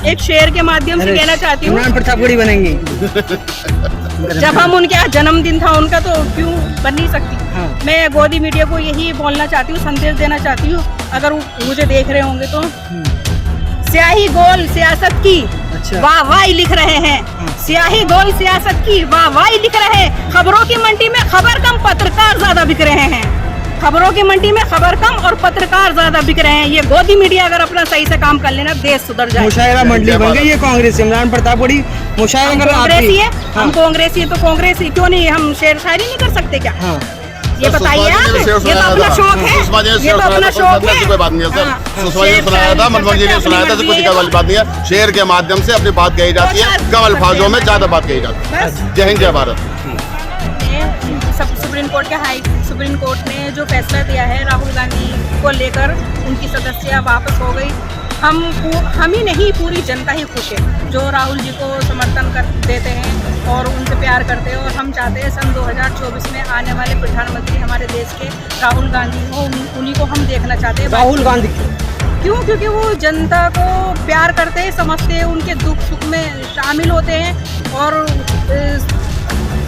एक शेर के माध्यम से कहना चाहती हूँ, इमरान प्रतापगढ़ी बनेंगी। जब हम उनके यहाँ जन्मदिन था उनका तो क्यों बन नहीं सकती। हाँ। मैं गोदी मीडिया को यही बोलना चाहती हूँ, संदेश देना चाहती हूँ, अगर वो मुझे देख रहे होंगे तो स्याही गोल सियासत की अच्छा। वाह वाह लिख रहे हैं, स्याही गोल सियासत की वाह वाह लिख रहे हैं। खबरों की मंडी में खबर कम पत्रकार ज्यादा बिक रहे हैं, खबरों की मंडी में खबर कम और पत्रकार ज्यादा बिक रहे हैं। ये गोदी मीडिया अगर अपना सही से काम कर लेना देश सुधर जाए। मुशायरा मंडली बन गई है कांग्रेस, इमरान प्रतापगढ़ी मुशायरा कर कांग्रेसी है, हम कांग्रेसी है तो कांग्रेसी क्यों नहीं, हम शेर शायरी नहीं कर सकते क्या? हाँ। ये बताइए आप, ये तो अपना शौक है, ये तो अपना शौक है। कोई बात नहीं है सर, सुषमा जी ने सुनाया था, मनमोहन जी ने सुनाया था, कुछ वाली बात नहीं है। शेर के माध्यम से अपनी बात कही जाती है, कम अल्फाजों में ज्यादा बात कही जाती है। जय हिंद जय भारत। सुप्रीम कोर्ट ने जो फैसला दिया है राहुल गांधी को लेकर, उनकी सदस्यता वापस हो गई। हम ही नहीं पूरी जनता ही खुश है जो राहुल जी को समर्थन कर देते हैं और उनसे प्यार करते हैं। और हम चाहते हैं सन 2024 में आने वाले प्रधानमंत्री हमारे देश के राहुल गांधी हो, उन्हीं को हम देखना चाहते हैं। राहुल गांधी क्यों? क्योंकि वो जनता को प्यार करते हैं, समझते हैं, उनके दुख सुख में शामिल होते हैं और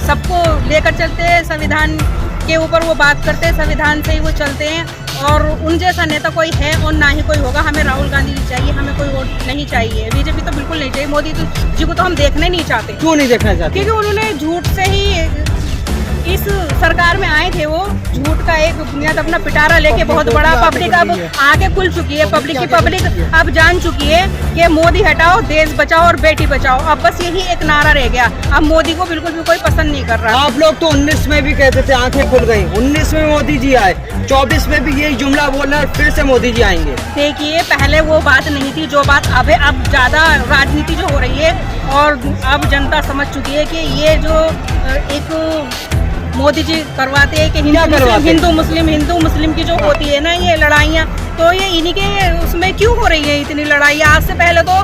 सबको लेकर चलते हैं। संविधान के ऊपर वो बात करते हैं, संविधान से ही वो चलते हैं और उन जैसा नेता कोई है और ना ही कोई होगा। हमें राहुल गांधी जी चाहिए, हमें कोई वोट नहीं चाहिए। बीजेपी तो बिल्कुल नहीं चाहिए, मोदी जी को तो हम देखना ही नहीं चाहते। क्यों नहीं देखना चाहते? क्योंकि उन्होंने झूठ से ही इस सरकार में आए थे, वो झूठ का एक बुनियाद अपना पिटारा लेके बहुत बड़ा पब्लिक अब आगे खुल चुकी है। पब्लिक अब जान चुकी है कि मोदी हटाओ, देश बचाओ और बेटी बचाओ। अब बस यही एक नारा रह गया। अब मोदी को बिल्कुल भी कोई पसंद नहीं कर रहा। आप लोग तो 19 में भी कहते थे आंखें खुल गई, 19 में मोदी जी आए, 24 में भी यही जुमला बोलना, फिर से मोदी जी आएंगे। देखिए, पहले वो बात नहीं थी जो बात अब ज्यादा राजनीति जो हो रही है और अब जनता समझ चुकी है कि ये जो एक मोदी जी करवाते हैं कि हिंदू मुस्लिम की जो होती है ना ये लड़ाइयाँ, तो ये इन्हीं के उसमें क्यों हो रही है इतनी लड़ाई। आज से पहले तो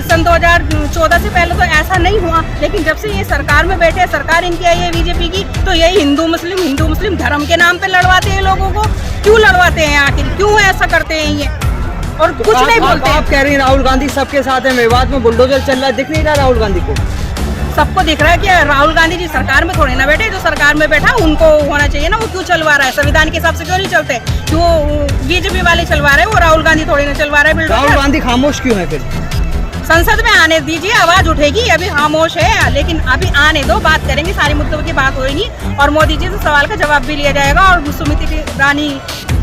सन 2014 से पहले तो ऐसा नहीं हुआ, लेकिन जब से ये सरकार में बैठे, सरकार इनकी आई है बीजेपी की, तो यही हिंदू मुस्लिम धर्म के नाम पे लड़वाते हैं लोगों को। क्यों लड़वाते हैं आखिर, क्यों ऐसा करते हैं ये? और कुछ नहीं बोलते। आप कह रही हैं राहुल गांधी सबके साथ है, मेवात में बुलडोजर चल रहा है, दिख नहीं रहा राहुल गांधी को? सबको दिख रहा है कि राहुल गांधी जी सरकार में थोड़े ना बैठे, जो सरकार में बैठा उनको होना चाहिए ना। वो क्यों चलवा रहा है? संविधान के हिसाब से क्यों नहीं चलते? क्यों बीजेपी वाले चलवा रहे हैं, वो राहुल गांधी थोड़ी ना चलवा रहे हैं। राहुल गांधी खामोश क्यों है फिर? संसद में आने दीजिए, आवाज उठेगी। अभी खामोश है, लेकिन अभी आने दो, बात करेंगे, सारी मुद्दों की बात होगी और मोदी जी से सवाल का जवाब भी लिया जाएगा और सुमिति ईरानी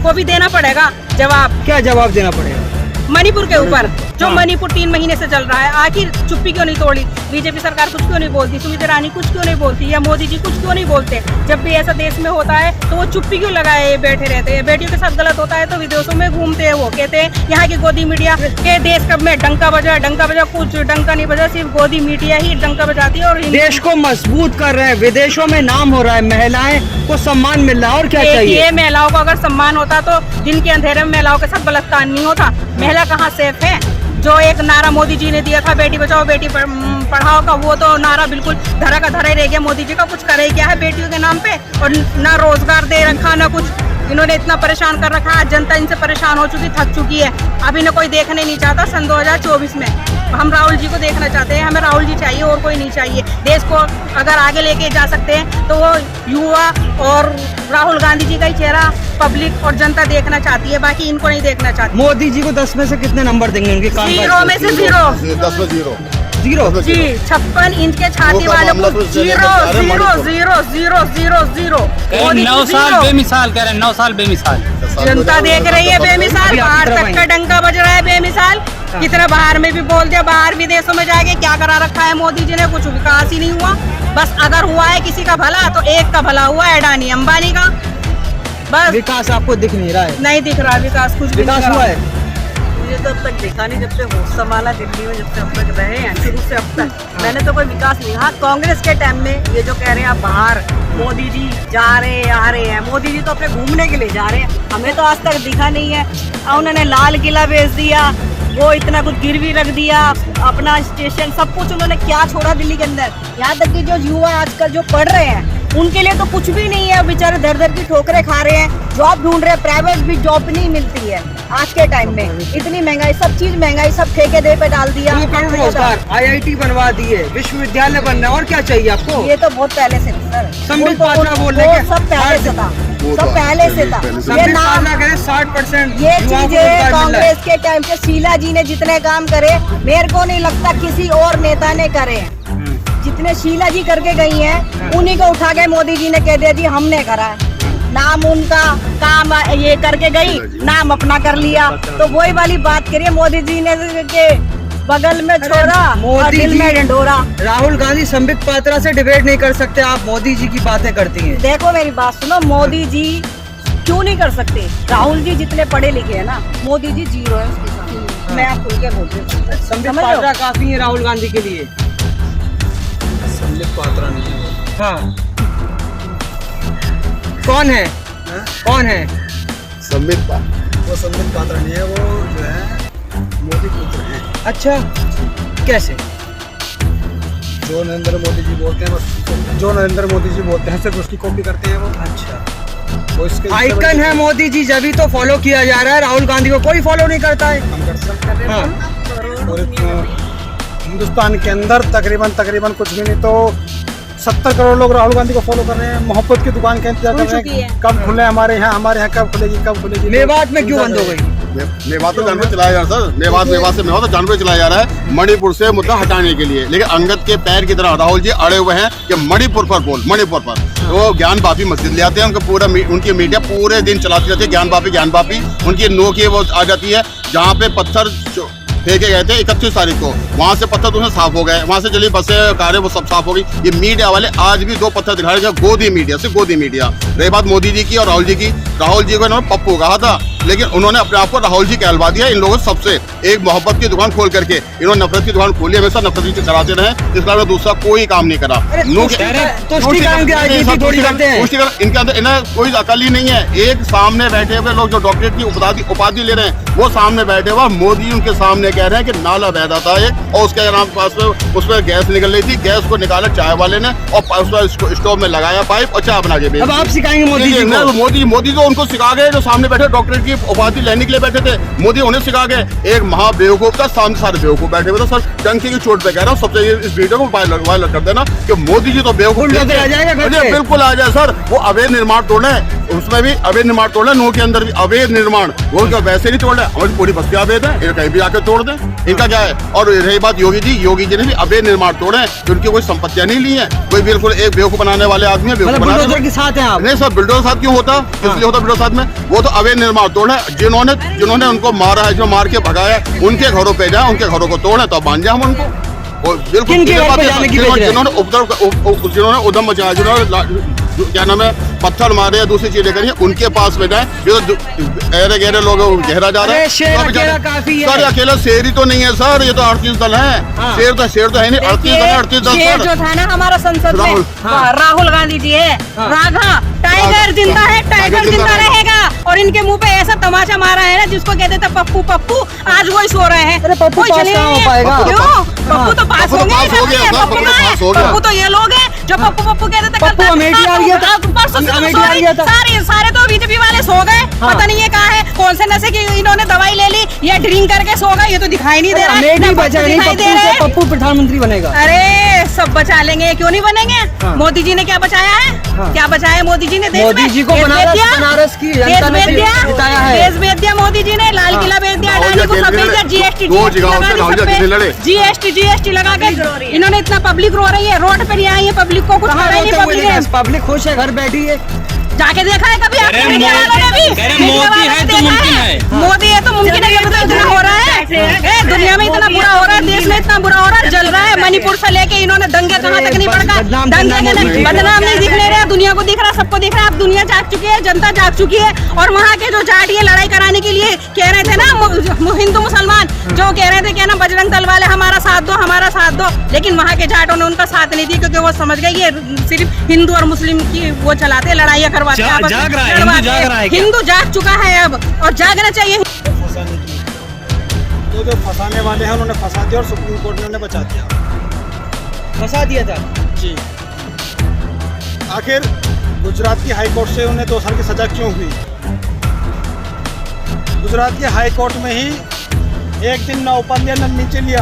को भी देना पड़ेगा जवाब। क्या जवाब देना पड़ेगा? मणिपुर के ऊपर जो मणिपुर 3 महीने से चल रहा है, आखिर चुप्पी क्यों नहीं तोड़ी? बीजेपी सरकार कुछ क्यों नहीं बोलती? सुमित्रा ईरानी कुछ क्यों नहीं बोलती? या मोदी जी कुछ क्यों नहीं बोलते? जब भी ऐसा देश में होता है तो वो चुप्पी क्यों लगाए बैठे रहते हैं? बेटियों के साथ गलत होता है तो विदेशों में घूमते हैं, वो कहते हैं यहाँ की गोदी मीडिया के देश कब में डंका बजा। कुछ डंका नहीं बजा, सिर्फ गोदी मीडिया ही डंका बजाती है और देश को मजबूत कर रहे हैं, विदेशों में नाम हो रहा है, महिलाएं को सम्मान मिल रहा है, और क्या चाहिए? महिलाओं को अगर सम्मान होता तो दिन के अंधेरे में महिलाओं के साथ बलात्कार नहीं होता। महिला कहाँ सेफ है? जो एक नारा मोदी जी ने दिया था बेटी बचाओ बेटी पढ़ाओ का, वो तो नारा बिल्कुल धरा का धरा ही रह गया। मोदी जी का कुछ करे क्या है बेटियों के नाम पे? और ना रोजगार दे रखा, ना कुछ। इन्होंने इतना परेशान कर रखा है, जनता इनसे परेशान हो चुकी, थक चुकी है। अब इन्हें कोई देखने नहीं चाहता। सन 2024 में हम राहुल जी को देखना चाहते हैं, हमें राहुल जी चाहिए और कोई नहीं चाहिए। देश को अगर आगे लेके जा सकते हैं तो वो युवा और राहुल गांधी जी का ही चेहरा पब्लिक और जनता देखना चाहती है, बाकी इनको नहीं देखना चाहती। मोदी जी को 10 में से कितने नंबर देंगे उनके काम? 0 में से 0। 10 में 0 जी, 56 इंच के छाती वालों को 0 9 साल बेमिसाल कह रहे हैं, 9 साल बेमिसाल। जनता देख रही है बेमिसाल, बाहर तक का डंका बज रहा है बेमिसाल। कितना बाहर में भी बोल दिया, बाहर विदेशों में जाके क्या करा रखा है मोदी जी ने? कुछ विकास ही नहीं हुआ। बस अगर हुआ है किसी का भला तो एक का भला हुआ है, अडानी अंबानी का। बस विकास आपको दिख नहीं रहा है? नहीं दिख रहा विकास, कुछ विकास हुआ है? मुझे तो अब तक देखा नहीं, जब से होश संभाला दिल्ली में, जब से अब तक रहे हैं शुरू से अब तक मैंने तो कोई विकास नहीं। हाँ, कांग्रेस के टाइम में ये जो कह रहे हैं आप बाहर मोदी जी जा रहे हैं आ रहे हैं, मोदी जी तो अपने घूमने के लिए जा रहे हैं, हमें तो आज तक दिखा नहीं है। उन्होंने लाल किला बेच दिया, वो इतना कुछ गिरवी रख दिया, अपना स्टेशन सब कुछ उन्होंने क्या छोड़ा दिल्ली के अंदर। यहाँ तक कि जो युवा आजकल जो पढ़ रहे हैं उनके लिए तो कुछ भी नहीं है, बेचारे दर दर की ठोकरें खा रहे हैं, जॉब ढूंढ रहे हैं, प्राइवेट भी जॉब नहीं मिलती है। आज के टाइम में इतनी महंगाई, सब चीज महंगाई, सब ठेके दे पे डाल दिया। 2 करोड़ रोजगार, IIT बनवा दिए, विश्वविद्यालय बन रहा है, और क्या चाहिए आपको? ये तो बहुत पहले से था सर, संबित पात्रा बोल रहे वो हैं सब पहले से था, सब पहले से था। ये संबित नाम, पात्रा कह रहे 60% ये युवाओं को चीजें रोजगार मिल रहा है। कांग्रेस के टाइम पे शीला जी ने जितने काम करे, मेरे को नहीं लगता किसी और नेता ने करे। जितने शीला जी करके गई हैं, उन्हीं को उठा के मोदी जी ने कह दिया जी हमने करा है। नाम उनका, काम ये करके गई, नाम अपना कर लिया। तो वही वाली बात करिए, मोदी जी ने के बगल में छोड़ा और मोदी दिल जी- में ढंढोरा। राहुल गांधी संबित पात्रा से डिबेट नहीं कर सकते, आप मोदी जी की बातें करती हैं। देखो मेरी बात सुनो, मोदी जी क्यों नहीं कर सकते? राहुल जी जितने पढ़े लिखे हैं ना, मोदी जी जीरो है उसके साथ। मैं आप खुल के बोल रही हूँ, संबित समझ रहे हो? पात्रा काफी है राहुल गांधी के लिए। संबित पात्रा नहीं है वो। हाँ, कौन है? कौन है? वो संबित पात्रा नहीं है, वो जो है मोदी पुत्र है। अच्छा, कैसे? जो नरेंद्र मोदी जी बोलते हैं बस, जो नरेंद्र मोदी जी बोलते हैं सिर्फ उसकी कॉपी करते हैं वो। अच्छा, वो इसके आइकन है मोदी जी, जब भी तो फॉलो किया जा रहा है। राहुल गांधी को कोई फॉलो नहीं करता है। हम कर सकते हैं। हाँ, और हिंदुस्तान के अंदर तकरीबन कुछ भी नहीं तो 70 करोड़ लोग राहुल गांधी को फॉलो कर रहे हैं। मोहब्बत की दुकान का इंतजार कर रहे हैं, कब खुले हमारे यहाँ कब खुलेगी। मेवात में क्यों बंद हो गई? मेवात तो जानवर चलाया जा रहा है सर, मेवात से मेवात तो जानवर चलाया जा रहा है मणिपुर से मुद्दा हटाने के लिए। लेकिन अंगद के पैर की तरह राहुल जी अड़े हुए हैं कि मणिपुर पर वो ज्ञान बापी मस्जिद ले आते हैं, उनका पूरा उनकी मीडिया पूरे दिन चलाती रहती है ज्ञान बापी। उनकी नो की वो आ जाती है, जहाँ पे पत्थर फेंके गए थे 31 तारीख को, वहाँ से पत्थर तो साफ हो गए, वहाँ से चली बसें कारें वो सब साफ हो गई। ये मीडिया वाले आज भी 2 पत्थर दिखा रहे हैं, गोदी मीडिया, सिर्फ गोदी मीडिया। रही बात मोदी जी की और राहुल जी की, राहुल जी को इन्होंने पप्पू कहा था, लेकिन उन्होंने अपने आप को राहुल जी कहलवा दिया इन लोगों सबसे। एक मोहब्बत की दुकान खोल करके इन्होंने नफरत की दुकान खोली, हमेशा नफरत की चलाते रहे, इसके अलावा दूसरा कोई काम नहीं करा। इनके अंदर इन्हें कोई अकल ही नहीं है। एक सामने बैठे हुए लोग जो डॉक्टरेट की उपाधि ले रहे हैं, वो सामने बैठे हुए मोदी उनके सामने कह रहे हैं कि नाला बह रहा था एक, और उसके पास में उसमें गैस निकल रही थी, गैस को निकाला चाय वाले ने और उसको स्टोव में लगाया पाइप और चाय बना के अब आप सिखाएंगे मोदी जी को? मोदी तो उनको सिखा गए, जो सामने बैठे डॉक्टरेट की उपाधि लेने के लिए बैठे थे, मोदी उन्हें सिखा गए। एक महा बेवकूफ था, सामने सारे बेवकूफ बैठे हुए थे। सर टंकी की चोट पे कह रहा हूँ, सबसे इस वीडियो को वायरल कर देना कि मोदी जी तो बेवकूफ आ जाएगा घर पे। बिल्कुल आ जाए सर। वो अवैध निर्माण तोड़े, उसमें भी अवैध निर्माण तोड़े, नो के अंदर भी अवैध निर्माण, वो उनका वैसे नहीं तोड़ रहे, हमारी पूरी बस्ती अवैध है, ये कहीं भी आकर तोड़ दें, इनका क्या है। और रही बात योगी जी ने भी अवैध निर्माण तोड़े, उनकी कोई संपत्तियां नहीं ली है। कोई बिल्कुल एक बेवकूफ बनाने वाले आदमी है, बुलडोजर के साथ हैं आप? नहीं सर, बिल्डर साथ क्यों होता, इसलिए होता बिल्डर साथ में, वो तो अवैध निर्माण तोड़े। जिन्होंने उनको मारा है, जो मार के भगाया, उनके घरों पे जाए, उनके घरों को तोड़े, तो बांध जाए हम उनको। बिल्कुल जिन्होंने उधम मचाया, जिन्होंने क्या नाम है पत्थर मारे या दूसरी चीजें करी, उनके पास में जाए। ये तो गहरे गहरे लोग गहरा जा रहा है। सर अकेला शेर ही तो नहीं है सर, ये तो 38 दल है। शेर तो है नहीं, 38 दल है, 38 दल। शेर जो था ना हमारा संसद में, राहुल गांधी जी है। राघा टाइगर जिंदा है, टाइगर जिंदा रहेगा। और इनके मुंह पे ऐसा तमाचा मारा है ना, जिसको कहते थे पप्पू पप्पू, आज वही सो रहे हैं। पप्पू कोई पास चले कहाँ हो नहीं है। पाएगा? क्यों? पप्पू तो पास पप्पू हो तो पास हो गए, गया, पप्पू पप्पू तो कहाँ है? पास हो गया। पप्पू तो ये लोग हैं जो पप्पू पप्पू कहते थे। पप्पू अमेठी आ गया था। परसों से अमेठी सो आ रहे, गया था। सारे तो बीजेपी वाले सो गए। पता नहीं ये कहाँ है, कौन से नशे की इन्होंने दवाई ले ली या ड्रिंक करके सो गए, ये तो दिखाई नहीं दे रहा है। अमेठी ना बचा पप्पू नहीं, दिखाई दे रहा है। पप्पू प्रधानमंत्री बनेगा। अरे सब बचा लेंगे, क्यों नहीं बनेंगे। मोदी जी ने क्या बचाया है, क्या बचाया है मोदी जी ने देश में? मोदी जी को बनारस की जनता ने जिताया है। देश बेच दिया मोदी जी ने, लाल किला बेच दिया, अडानी को सब बेच दिया, जीएसटी लगा के इन्होंने इतना पब्लिक रो रही है, रोड पे नहीं आई है पब्लिक को, कुछ कर रही नहीं पब्लिक है। पब्लिक खुश है, घर बैठी है। जाके देखा है कभी आपने मीडिया वालों ने भी? मोदी है तो मुमकिन है, मोदी है तो मुमकिन है। तो इतना हो रहा है, दुनिया में इतना बुरा हो रहा है, देश में इतना बुरा हो रहा है, जल रहा है। मणिपुर से लेके इन्होंने दंगे कहाँ तक नहीं बढ़ा, दंगे बदनाम नहीं दिखने रहे, दुनिया को दिख रहा, सबको दिख रहा है। अब दुनिया जाग चुकी है, जनता जाग चुकी है। और वहाँ के जो जाट ये लड़ाई कराने के लिए कह रहे थे ना, हिंदू मुसलमान जो कह रहे थे कि ना बजरंग दल वाले हमारा साथ दो, हमारा साथ दो, लेकिन वहाँ के जाटों ने उनका साथ नहीं दिया, क्योंकि वो समझ गए ये सिर्फ हिंदू और मुस्लिम की वो चलाते, लड़ाइयाँ करवाते हैं। हिंदू जाग चुका है अब, और जागना चाहिए। तो जो फंसाने वाले हैं उन्होंने फंसा दिया और सुप्रीम कोर्ट ने उन्हें बचा दिया। फंसा दिया था जी। आखिर गुजरात की हाई कोर्ट से उन्हें 2 साल की सजा क्यों हुई? गुजरात के हाई कोर्ट में ही एक दिन ना ऊपर लिया ना नीचे लिया,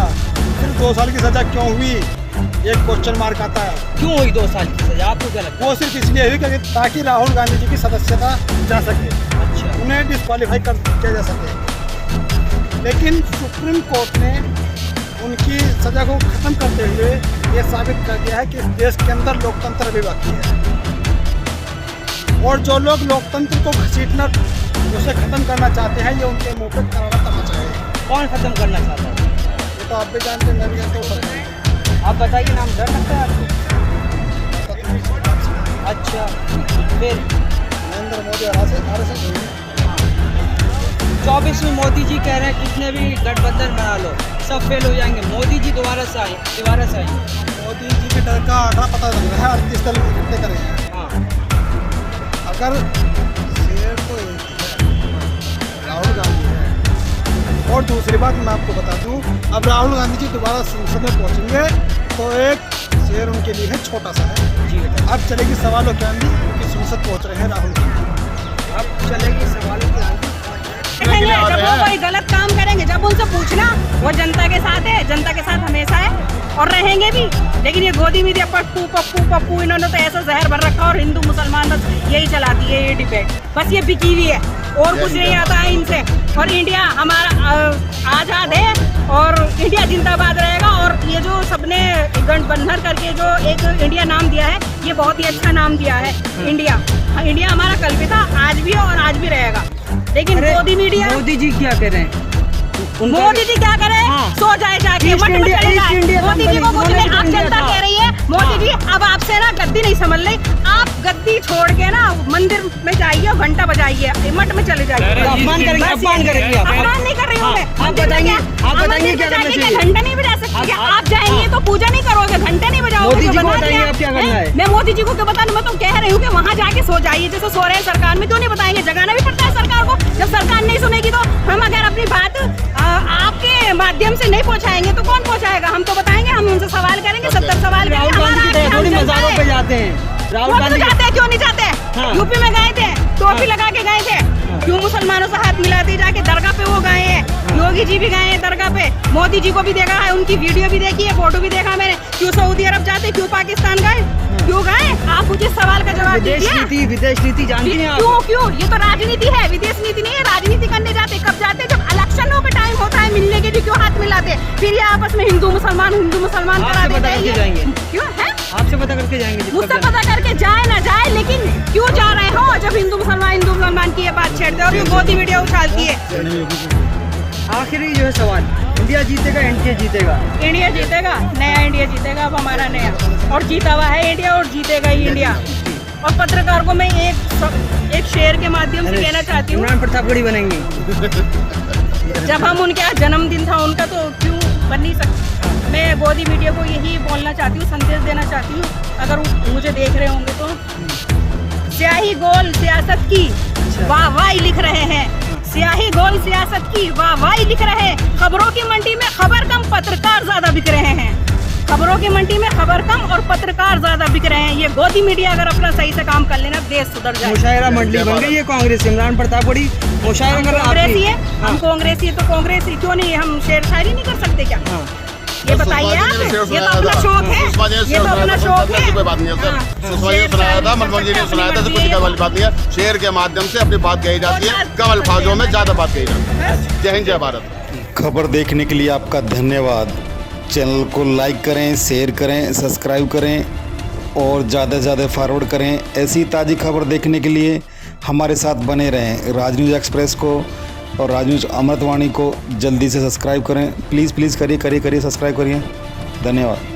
सिर्फ 2 साल की सज़ा क्यों हुई, एक क्वेश्चन मार्क आता है। क्यों हुई 2 साल की सजा, आपको क्या लगता है? वो सिर्फ इसलिए हुई कि ताकि राहुल गांधी जी की सदस्यता जा सके, अच्छा, उन्हें डिस्क्वालीफाई कर किया जा सके। लेकिन सुप्रीम कोर्ट ने उनकी सज़ा को ख़त्म करते हुए ये साबित कर दिया है कि इस देश के अंदर लोकतंत्र भी बाकी है, और जो लोग लोकतंत्र को घसीटना, उसे ख़त्म करना चाहते हैं, ये उनके मुँह पे करारा तमाचा है। कौन खत्म करना चाहता है? ये तो आप भी जानते हैं, मैं भी जानता हूँ। आप बताइए, नाम डर सकता है आपको? अच्छा, फिर नरेंद्र मोदी और RSS 24 में मोदी जी कह रहे हैं कितने भी गठबंधन बना लो सब फेल हो जाएंगे, मोदी जी दोबारा से आएंगे। मोदी जी के डर का आंकड़ा पता लग रहा है, 38 दल इकट्ठे करे हैं। हाँ, अगर शेर तो एक है, राहुल गांधी है। और दूसरी बात मैं आपको बता दूं, अब राहुल गांधी जी दोबारा संसद में पहुंचेंगे तो एक शेर उनके लिए है, छोटा सा है जी। अब चलेगी सवालों की आंधी, क्योंकि संसद पहुंच रहे हैं राहुल गांधी। अब चलेगी सवालों की आंधी। जब वो कोई गलत काम करेंगे, जब उनसे पूछना, वो जनता के साथ है, जनता के साथ हमेशा है और रहेंगे भी। लेकिन ये गोदी मीडिया पप्पू पप्पू पप्पू, इन्होंने तो ऐसा जहर भर रखा, और हिंदू मुसलमान बस यही चलाती है ये डिबेट, बस ये बिकी हुई है और कुछ नहीं आता है इनसे। और इंडिया हमारा आज़ाद है और इंडिया जिंदाबाद रहेगा। और ये जो सबने गठबंधन करके जो एक इंडिया नाम दिया है, ये बहुत ही अच्छा नाम दिया है। इंडिया हमारा कल भी था, आज भी है और आज भी रहेगा। लेकिन मोदी मीडिया, मोदी जी क्या कह रहे हैं? मोदी जी क्या करे? हाँ। सो जाए जाके मठ में चले जाए। मोदी जी को कुछ नहीं, आप जनता कह रही है मोदी जी अब आपसे ना गद्दी नहीं संभल रही, आप गद्दी छोड़ के ना मंदिर में जाइए और घंटा बजाइए, मठ में चले जाइए। अपमान करेंगे, अपमान करेंगे आप। अपमान नहीं कर रही हूँ मैं। आप बताइए क्या करना चाहिए? घंटा नहीं बजा सकती, आप जाएंगे तो पूजा नहीं करोगे, घंटा नहीं बजाओगे। मोदी जी को बताइए आप क्या करना है? मैं मोदी जी को क्या बताऊं, मैं तो कह रही हूँ कि वहाँ जाके सो जाइए, जैसे सो रहे हैं सरकार में, क्यों नहीं बताएंगे? जगाना भी पड़ता है सरकार को। जब सरकार नहीं सुनेगी तो हम अगर अपनी बात आपके माध्यम से नहीं पहुंचाएंगे तो कौन पहुंचाएगा? हम तो बताएंगे, हम उनसे सवाल करेंगे, 70 सवाल करेंगे। राहुल गांधी की थोड़ी मज़ारों पे जाते हैं। राहुल गांधी जाते हैं, क्यों नहीं जाते? हाँ। यूपी में गए थे, टोपी लगा के गए थे, क्यों मुसलमानों से हाथ मिलाते जाके दरगाह पे वो गए हैं। योगी जी भी गए हैं दरगाह पे, मोदी जी को भी देखा है, उनकी वीडियो भी देखी है, फोटो भी देखा मैंने। क्यों सऊदी अरब जाते, क्यों पाकिस्तान गए, क्यों गए? आप मुझे सवाल का जवाब दीजिए। विदेश नीति जानती हैं आप? क्यों? ये तो राजनीति है, विदेश नीति नहीं है। राजनीति करने जाते कब जाते? जब इलेक्शनों का टाइम होता है, मिलने के लिए क्यों हाथ मिलाते? फिर ये आपस में हिंदू मुसलमान करा देते हैं। क्यों है? आपसे पता करके जाएंगे? मुझसे पता करके जाए ना जाए, लेकिन क्यों जा रहे हो? जब हिंदू मुसलमान की ये बात छेड़ते हैं और ये मोदी वीडियो उछालती है। आखिरी जो है सवाल, इंडिया जीतेगा, इंडिया जीतेगा? इंडिया जीतेगा, नया इंडिया जीतेगा। अब हमारा नया और जीता हुआ है इंडिया और जीतेगा ही इंडिया। और पत्रकार को मैं एक शेर के माध्यम से कहना चाहती हूँ, इमरान प्रतापगढ़ी बनेंगे। जब हम उनके यहाँ जन्मदिन था उनका, तो क्यों बन नहीं सकता? मैं गोदी मीडिया को यही बोलना चाहती हूँ, संदेश देना चाहती हूँ, अगर मुझे देख रहे होंगे तो, स्याही गोल सियासत की वाहवाही लिख रहे हैं, स्याही गोल सियासत की वाहवाही लिख रहे हैं। खबरों की मंडी में खबर कम, पत्रकार ज्यादा बिक रहे हैं। खबरों की मंडी में खबर कम और पत्रकार ज्यादा बिक रहे हैं। ये गोदी मीडिया अगर अपना सही से काम कर लेना, देश सुधर जाए। मुशायरा मंडली बन गई है कांग्रेस, इमरान प्रतापगढ़ी मुशायरा कर कांग्रेसी है, हम कांग्रेसी है तो कांग्रेसी क्यों नहीं? हम शेर शायरी नहीं कर सकते क्या? ये बताइए आप, ये तो अपना शौक है, ये तो अपना शौक है। कोई बात नहीं है सर, सुषमा जी ने सुनाया था, मनमोहन जी ने सुनाया था, कुछ वाली बात नहीं है। शेर के माध्यम से अपनी बात कही जाती है, कम अल्फाजों में ज्यादा बात कही जाती है। जय हिंद, जय भारत। खबर देखने के लिए आपका धन्यवाद। चैनल को लाइक करें, शेयर करें, सब्सक्राइब करें और ज़्यादा से ज़्यादा फॉरवर्ड करें। ऐसी ताज़ी खबर देखने के लिए हमारे साथ बने रहें। राज न्यूज़ एक्सप्रेस को और राज न्यूज़ अमृतवाणी को जल्दी से सब्सक्राइब करें। प्लीज़ करिए सब्सक्राइब करिए। धन्यवाद।